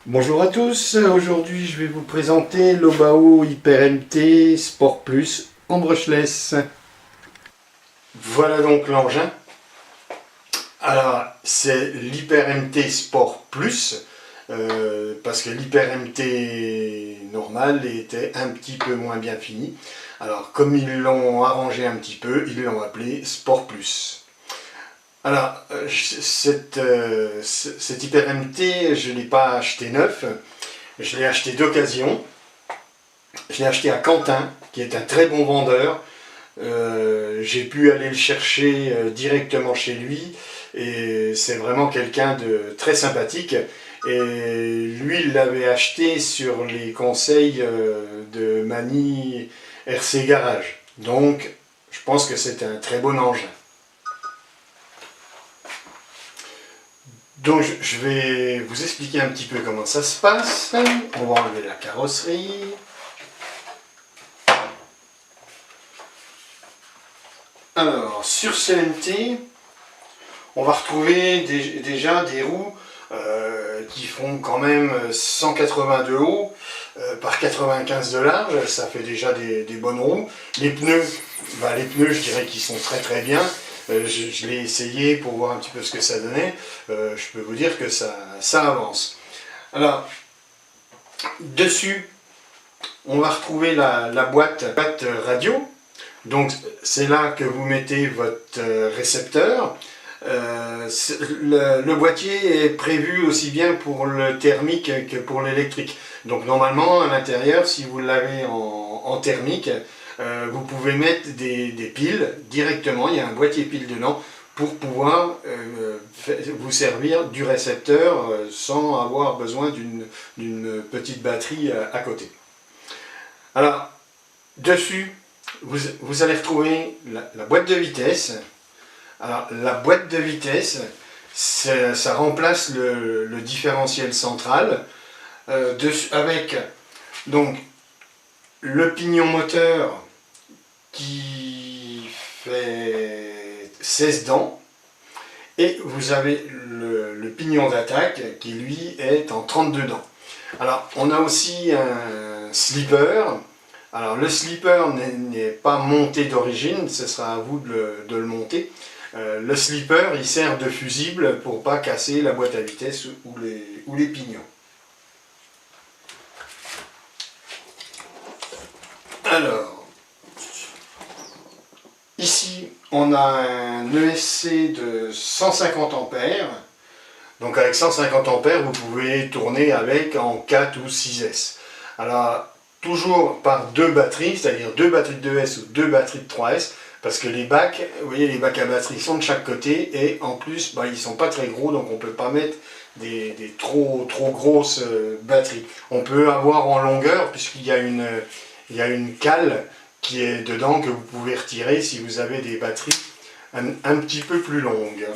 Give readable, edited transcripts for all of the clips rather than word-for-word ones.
Bonjour à tous, aujourd'hui je vais vous présenter l'Obao Hyper MT Sport Plus en brushless. Voilà donc l'engin. Alors c'est l'Hyper MT Sport Plus parce que l'Hyper MT normal était un petit peu moins bien fini. Alors comme ils l'ont arrangé un petit peu, ils l'ont appelé Sport Plus. Alors, cet Hyper MT, je ne l'ai pas acheté neuf, je l'ai acheté d'occasion. Je l'ai acheté à Quentin, qui est un très bon vendeur. J'ai pu aller le chercher directement chez lui, et c'est vraiment quelqu'un de très sympathique. Et lui, il l'avait acheté sur les conseils de Mani RC Garage. Donc, je pense que c'est un très bon engin. Donc je vais vous expliquer un petit peu comment ça se passe. On va enlever la carrosserie. Alors sur ce MT, on va retrouver déjà des roues qui font quand même 180 de haut par 95 de large. Ça fait déjà des bonnes roues. Les pneus, je dirais qu'ils sont très bien. Je l'ai essayé pour voir un petit peu ce que ça donnait. Je peux vous dire que ça avance. Alors, dessus, on va retrouver la boîte radio. Donc, c'est là que vous mettez votre récepteur. Le boîtier est prévu aussi bien pour le thermique que pour l'électrique. Donc, normalement, à l'intérieur, si vous l'avez en thermique, vous pouvez mettre des piles directement, il y a un boîtier pile dedans pour pouvoir vous servir du récepteur sans avoir besoin d'une petite batterie à côté. Alors, dessus, vous allez retrouver la boîte de vitesse. Alors, la boîte de vitesse, ça remplace le différentiel central avec donc le pignon moteur qui fait 16 dents, et vous avez le pignon d'attaque qui lui est en 32 dents. Alors on a aussi un slipper. Alors le slipper n'est pas monté d'origine, ce sera à vous de le monter. Le slipper il sert de fusible pour pas casser la boîte à vitesse ou les pignons. Alors ici, on a un ESC de 150 ampères. Donc avec 150 ampères, vous pouvez tourner avec en 4 ou 6S. Alors, toujours par deux batteries, c'est-à-dire deux batteries de 2S ou deux batteries de 3S, parce que les bacs, vous voyez, les bacs à batterie sont de chaque côté, et en plus, ils ne sont pas très gros, donc on ne peut pas mettre des trop grosses batteries. On peut avoir en longueur, puisqu'il y a une cale qui est dedans que vous pouvez retirer si vous avez des batteries un petit peu plus longues.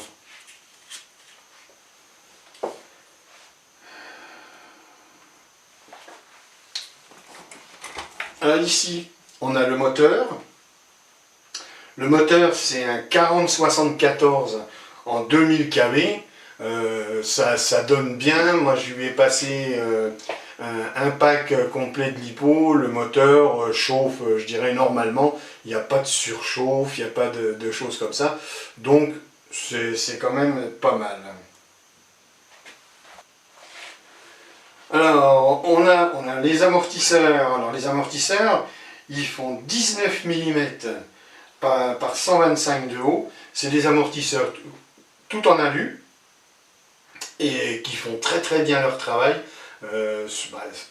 Alors ici, on a le moteur. Le moteur, c'est un 4074 en 2000 kV. Ça donne bien. Moi, je lui ai passé un pack complet de lipo. Le moteur chauffe, je dirais, normalement. Il n'y a pas de surchauffe, il n'y a pas de choses comme ça. Donc, c'est quand même pas mal. Alors, on a les amortisseurs. Alors, les amortisseurs, ils font 19 mm par 125 de haut. C'est des amortisseurs tout en alu et qui font très bien leur travail.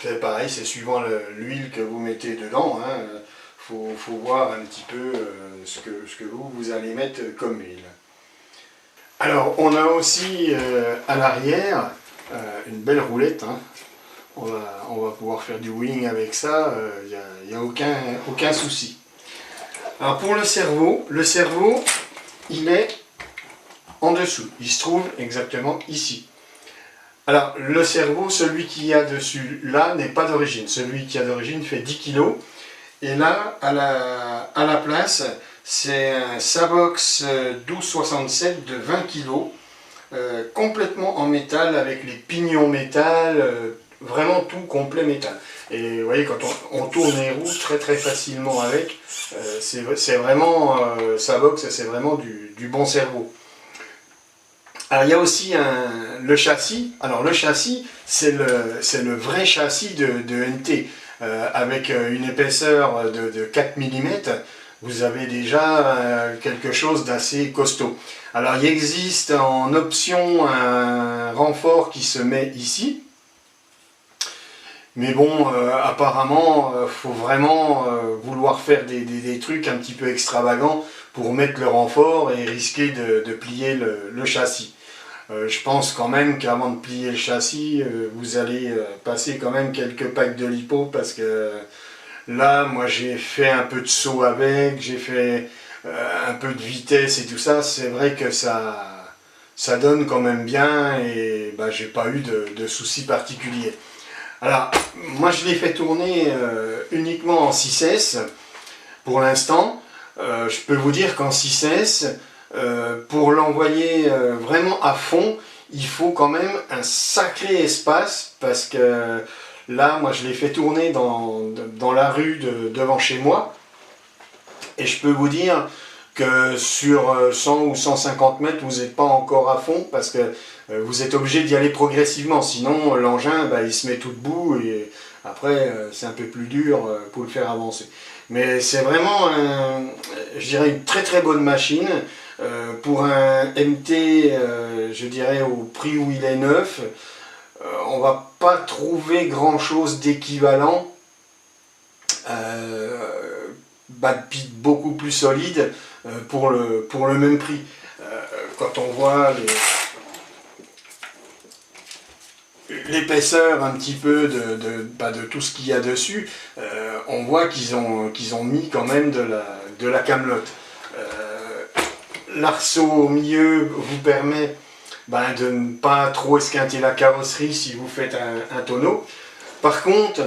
C'est pareil, c'est suivant l'huile que vous mettez dedans. Faut voir un petit peu ce que vous allez mettre comme huile. Alors, on a aussi à l'arrière une belle roulette. On va pouvoir faire du wheeling avec ça, il n'y a aucun souci. Alors pour le cerveau, il est en dessous. Il se trouve exactement ici. Alors le cerveau, celui qui y a dessus là, n'est pas d'origine. Celui qui a d'origine fait 10 kg. Et là, à la place, c'est un Sabox 1267 de 20 kg. Complètement en métal avec les pignons métal, vraiment tout complet métal. Et vous voyez, quand on tourne les roues très facilement avec, c'est vraiment, ça boxe, c'est vraiment du bon cerveau. Alors il y a aussi le châssis. Alors le châssis, c'est le vrai châssis de NT. Avec une épaisseur de 4 mm, vous avez déjà quelque chose d'assez costaud. Alors il existe en option un renfort qui se met ici. Mais bon, apparemment, faut vraiment vouloir faire des trucs un petit peu extravagants pour mettre le renfort et risquer de plier le châssis. Je pense quand même qu'avant de plier le châssis, vous allez passer quand même quelques packs de lipo parce que là, moi j'ai fait un peu de saut avec, j'ai fait un peu de vitesse et tout ça. C'est vrai que ça donne quand même bien et bah, j'ai pas eu de soucis particuliers. Alors, moi je l'ai fait tourner uniquement en 6S pour l'instant. Je peux vous dire qu'en 6S, pour l'envoyer vraiment à fond, il faut quand même un sacré espace parce que là, moi je l'ai fait tourner dans la rue devant chez moi et je peux vous dire que sur 100 ou 150 mètres, vous n'êtes pas encore à fond parce que vous êtes obligé d'y aller progressivement, sinon l'engin bah, il se met tout debout et après c'est un peu plus dur pour le faire avancer. Mais c'est vraiment, je dirais, une très bonne machine. Pour un MT, je dirais au prix où il est neuf, on va pas trouver grand chose d'équivalent. Bas de pit beaucoup plus solide pour le même prix. Quand on voit l'épaisseur un petit peu de tout ce qu'il y a dessus, on voit qu'ils ont mis quand même de la camelote. L'arceau au milieu vous permet de ne pas trop esquinter la carrosserie si vous faites un tonneau. Par contre,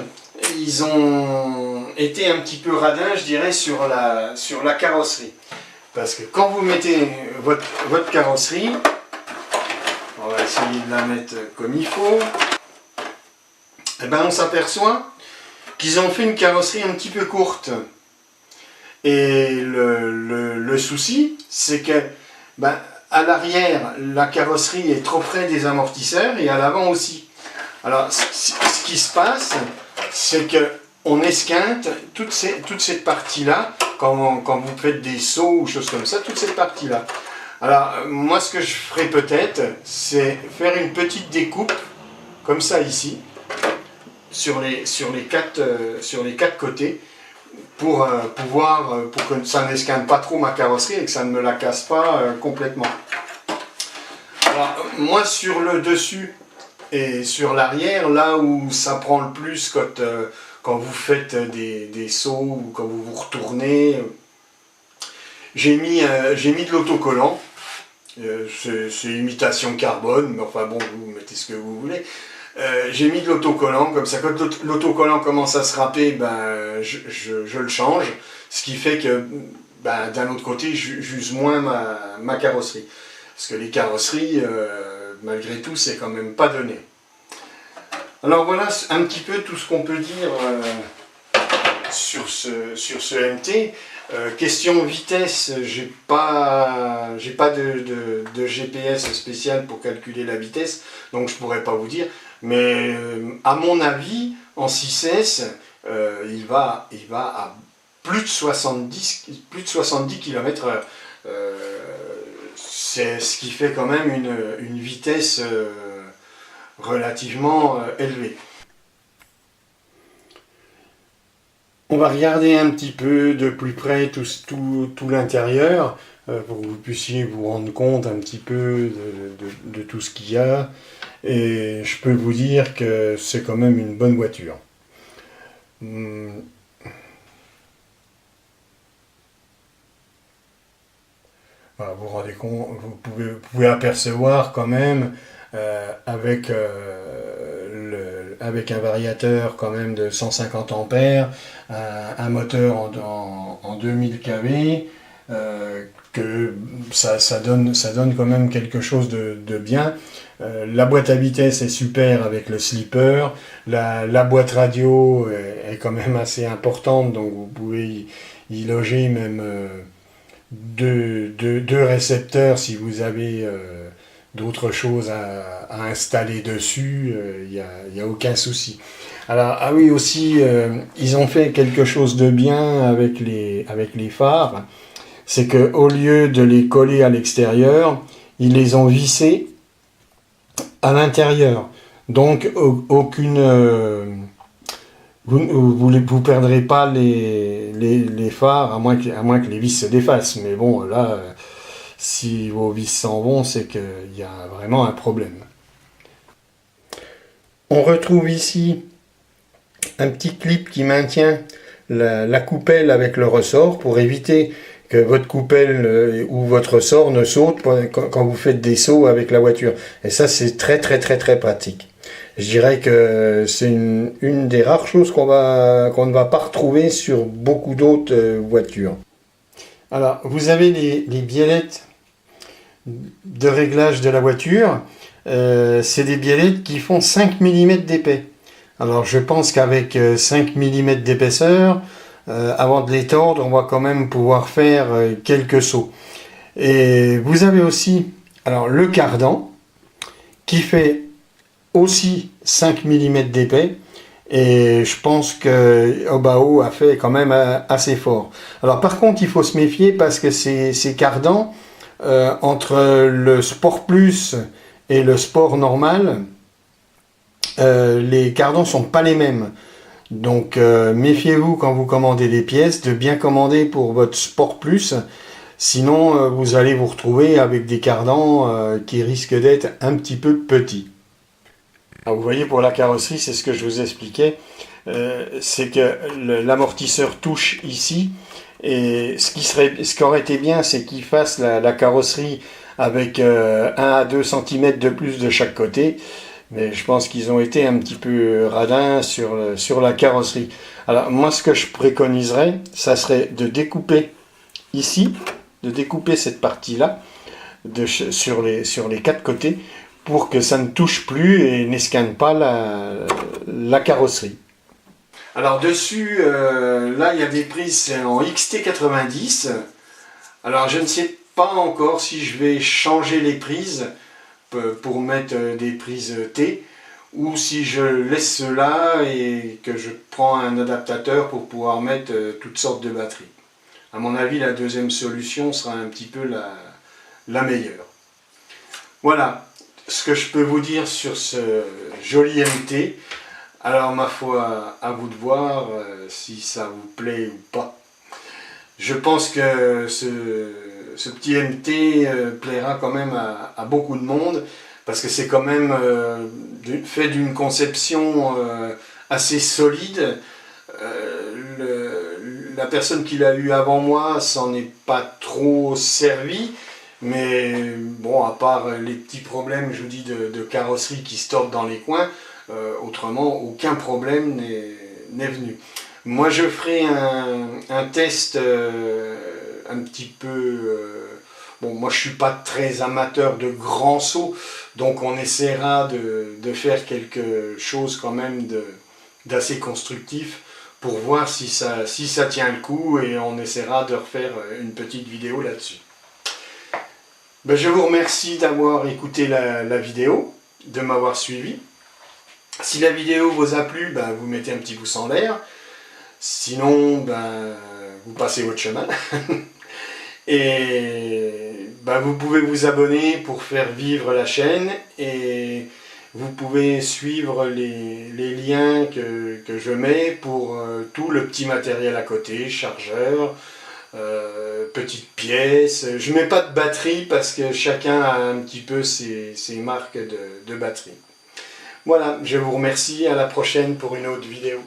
ils ont été un petit peu radins, je dirais, sur la carrosserie. Parce que quand vous mettez votre carrosserie, on va essayer de la mettre comme il faut, et on s'aperçoit qu'ils ont fait une carrosserie un petit peu courte. Et le souci, c'est que à l'arrière, la carrosserie est trop près des amortisseurs et à l'avant aussi. Alors, ce qui se passe, c'est qu'on esquinte toute cette partie-là, quand vous faites des sauts ou choses comme ça, toute cette partie-là. Alors, moi, ce que je ferais peut-être, c'est faire une petite découpe, comme ça ici, sur les quatre côtés, pour que ça n'esquinte pas trop ma carrosserie et que ça ne me la casse pas complètement. Alors, moi, sur le dessus et sur l'arrière, là où ça prend le plus quand vous faites des sauts ou quand vous vous retournez, j'ai mis de l'autocollant. C'est imitation carbone, mais enfin bon, vous mettez ce que vous voulez. J'ai mis de l'autocollant, comme ça quand l'autocollant commence à se râper, je le change, ce qui fait que d'un autre côté j'use moins ma carrosserie. Parce que les carrosseries, malgré tout, c'est quand même pas donné. Alors voilà un petit peu tout ce qu'on peut dire sur ce MT. Question vitesse, j'ai pas de GPS spécial pour calculer la vitesse, donc je pourrais pas vous dire. Mais à mon avis, en 6S, il va à plus de 70 km/h. C'est ce qui fait quand même une vitesse relativement élevée. On va regarder un petit peu de plus près tout l'intérieur pour que vous puissiez vous rendre compte un petit peu de tout ce qu'il y a. Et je peux vous dire que c'est quand même une bonne voiture. Vous vous rendez compte, vous pouvez apercevoir quand même avec un variateur quand même de 150 ampères, un moteur en 2000 kV, que ça donne quand même quelque chose de bien. La boîte à vitesse est super avec le slipper. La boîte radio est quand même assez importante, donc vous pouvez y loger même deux récepteurs si vous avez d'autres choses à installer dessus. Il y a aucun souci. Alors, ah oui, aussi, ils ont fait quelque chose de bien avec les phares. C'est qu'au lieu de les coller à l'extérieur, ils les ont vissés à l'intérieur. Donc, vous perdrez pas les phares, à moins que les vis se défassent. Mais bon, là, si vos vis s'en vont, c'est qu'il y a vraiment un problème. On retrouve ici un petit clip qui maintient la coupelle avec le ressort pour éviter que votre coupelle ou votre ressort ne saute quand vous faites des sauts avec la voiture. Et ça, c'est très pratique. Je dirais que c'est une des rares choses qu'on ne va pas retrouver sur beaucoup d'autres voitures. Alors, vous avez les biellettes de réglage de la voiture. C'est des biellettes qui font 5 mm d'épais. Alors je pense qu'avec 5 mm d'épaisseur, avant de les tordre, on va quand même pouvoir faire quelques sauts. Et vous avez aussi alors, le cardan qui fait aussi 5 mm d'épais. Et je pense que Obao a fait quand même assez fort. Alors par contre, il faut se méfier parce que ces cardans, entre le Sport Plus et le Sport normal, les cardans sont pas les mêmes. Donc méfiez-vous quand vous commandez des pièces de bien commander pour votre Sport Plus. Sinon, vous allez vous retrouver avec des cardans qui risquent d'être un petit peu petits. Alors, vous voyez, pour la carrosserie, c'est ce que je vous expliquais. C'est que l'amortisseur touche ici. Et ce qui aurait été bien, c'est qu'il fasse la carrosserie avec 1 à 2 cm de plus de chaque côté. Mais je pense qu'ils ont été un petit peu radins sur la carrosserie. Alors moi, ce que je préconiserais, ça serait de découper ici, de découper cette partie-là sur les 4 côtés pour que ça ne touche plus et n'escanne pas la carrosserie. Alors dessus, là il y a des prises en XT90. Alors je ne sais pas encore si je vais changer les prises pour mettre des prises T ou si je laisse cela et que je prends un adaptateur pour pouvoir mettre toutes sortes de batteries. À mon avis, la deuxième solution sera un petit peu la meilleure. Voilà ce que je peux vous dire sur ce joli MT. Alors ma foi, à vous de voir si ça vous plaît ou pas. Je pense que ce petit MT plaira quand même à beaucoup de monde parce que c'est quand même fait d'une conception assez solide. La personne qui l'a eu avant moi s'en est pas trop servi, mais bon, à part les petits problèmes, je vous dis, de carrosserie qui se tordent dans les coins, autrement aucun problème n'est venu. Moi je ferai un test un petit peu... bon, moi je suis pas très amateur de grands sauts, donc on essaiera de faire quelque chose quand même d'assez constructif pour voir si ça tient le coup, et on essaiera de refaire une petite vidéo là-dessus. Ben, je vous remercie d'avoir écouté la vidéo, de m'avoir suivi. Si la vidéo vous a plu, ben, vous mettez un petit pouce en l'air. Sinon, ben, vous passez votre chemin. Et ben, vous pouvez vous abonner pour faire vivre la chaîne. Et vous pouvez suivre les liens que je mets pour tout le petit matériel à côté, chargeur, petites pièces. Je ne mets pas de batterie parce que chacun a un petit peu ses marques de batterie. Voilà, je vous remercie, à la prochaine pour une autre vidéo.